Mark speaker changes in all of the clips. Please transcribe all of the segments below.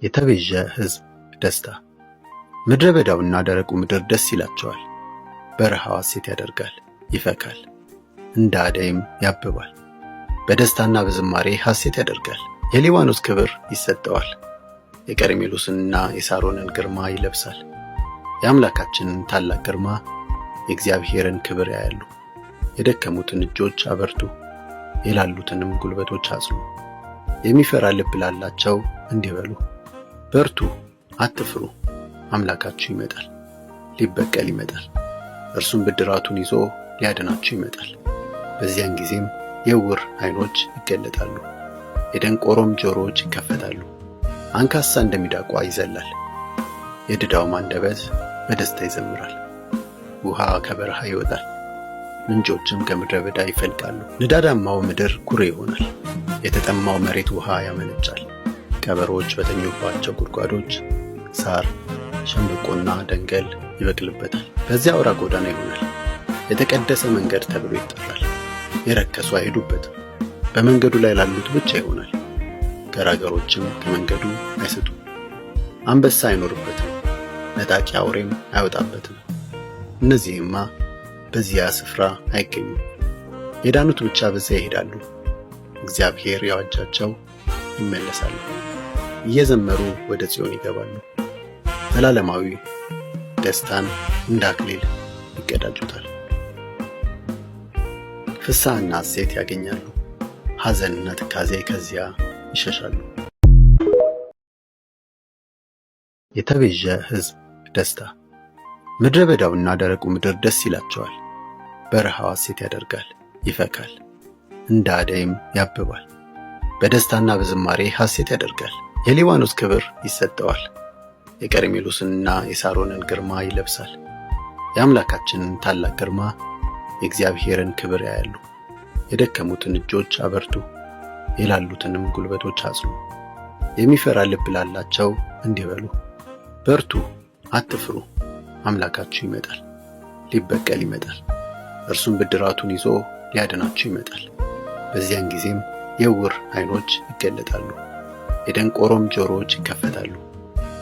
Speaker 1: የተቤዠ ሕዝብ ደስታ። ምድረ በዳውና ደረቁ ምድር ደስ ይላቸዋል። በረሃው ሐሴት ያደርጋል፣ ይፈካል፣ እንደ አደይም ያብባል። በደስታና በዝማሬ ሐሴት ያደርጋል። የሊባኖስ ክብር ይሰጠዋል። የቀርሜሎስንና የሳሮንን ግርማ ይለብሳል። የአምላካችንን ታላቅ ግርማ፣ የእግዚአብሔርን ክብር ያያሉ። የደከሙትን እጆች አበርቱ፣ የላሉትንም ጉልበቶች አጽኑ። የሚፈራ ልብ ላላቸው እንዲህ በሉ፣ በርቱ፣ አትፍሩ። አምላካችሁ ይመጣል፣ ሊበቀል ይመጣል። እርሱም ብድራቱን ይዞ ሊያድናችሁ ይመጣል። በዚያን ጊዜም የዕውር ዓይኖች ይገለጣሉ፣ የደንቆሮም ጆሮዎች ይከፈታሉ። አንካሳ እንደሚዳቋ ይዘላል፣ የድዳውም አንደበት በደስታ ይዘምራል። ውሃ ከበረሃ ይወጣል፣ ምንጮችም ከምድረ በዳ ይፈልቃሉ። ንዳዳማው ምድር ኩሬ ይሆናል፣ የተጠማው መሬት ውሃ ያመነጫል። ቀበሮች በተኙባቸው ጉድጓዶች ሳር፣ ሸምበቆና ደንገል ይበቅልበታል። በዚያ አውራ ጎዳና ይሆናል፣ የተቀደሰ መንገድ ተብሎ ይጠራል። የረከሱ አይሄዱበትም፣ በመንገዱ ላይ ላሉት ብቻ ይሆናል። ገራገሮችም ከመንገዱ አይስቱም። አንበሳ አይኖርበትም፣ ነጣቂ አውሬም አይወጣበትም። እነዚህማ በዚያ ስፍራ አይገኙም። የዳኑት ብቻ በዚያ ይሄዳሉ። እግዚአብሔር ያዋጃቸው ይመለሳሉ፣ እየዘመሩ ወደ ጽዮን ይገባሉ። ዘላለማዊ ደስታን እንደ አክሊል ይቀዳጁታል። ፍስሐና ሐሴት ያገኛሉ፣ ሐዘንና ትካዜ ከዚያ ይሸሻሉ። የተቤዠ ሕዝብ ደስታ። ምድረ በዳውና ደረቁ ምድር ደስ ይላቸዋል። በረሃው ሐሴት ያደርጋል፣ ይፈካል፣ እንደ አደይም ያብባል። በደስታና በዝማሬ ሐሴት ያደርጋል። የሊባኖስ ክብር ይሰጠዋል። የቀርሜሎስንና የሳሮንን ግርማ ይለብሳል። የአምላካችንን ታላቅ ግርማ፣ የእግዚአብሔርን ክብር ያያሉ። የደከሙትን እጆች አበርቱ፣ የላሉትንም ጉልበቶች አጽኑ። የሚፈራ ልብ ላላቸው እንዲህ በሉ፣ በርቱ፣ አትፍሩ። አምላካችሁ ይመጣል፣ ሊበቀል ይመጣል። እርሱም ብድራቱን ይዞ ሊያድናችሁ ይመጣል። በዚያን ጊዜም የዕውር ዓይኖች ይገለጣሉ፣ የደንቆሮም ጆሮዎች ይከፈታሉ።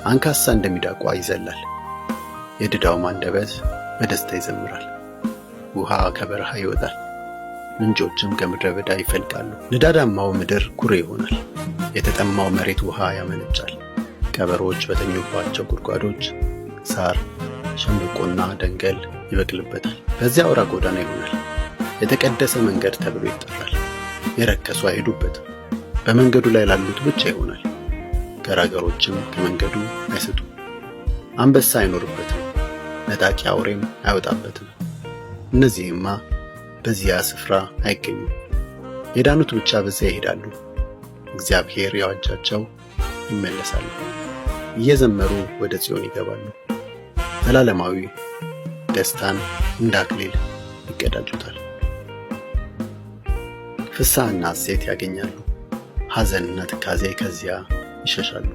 Speaker 1: አንካሳ እንደሚዳቋ ይዘላል፣ የድዳውም አንደበት በደስታ ይዘምራል። ውሃ ከበረሃ ይወጣል፣ ምንጮችም ከምድረ በዳ ይፈልቃሉ። ንዳዳማው ምድር ኩሬ ይሆናል፣ የተጠማው መሬት ውሃ ያመነጫል። ቀበሮች በተኙባቸው ጉድጓዶች ሳር፣ ሸምበቆና ደንገል ይበቅልበታል። በዚያ አውራ ጎዳና ይሆናል፣ የተቀደሰ መንገድ ተብሎ ይጠራል። የረከሱ አይሄዱበትም፣ በመንገዱ ላይ ላሉት ብቻ ይሆናል። ገራገሮችም ከመንገዱ አይስቱም። አንበሳ አይኖርበትም፣ ነጣቂ አውሬም አይወጣበትም። እነዚህማ በዚያ ስፍራ አይገኙም። የዳኑት ብቻ በዚያ ይሄዳሉ። እግዚአብሔር ያዋጃቸው ይመለሳሉ፣ እየዘመሩ ወደ ጽዮን ይገባሉ። ዘላለማዊ ደስታን እንደ አክሊል ይቀዳጁታል። ፍስሐና ሐሴት ያገኛሉ፣ ሐዘንና ትካዜ ከዚያ ይሸሻሉ።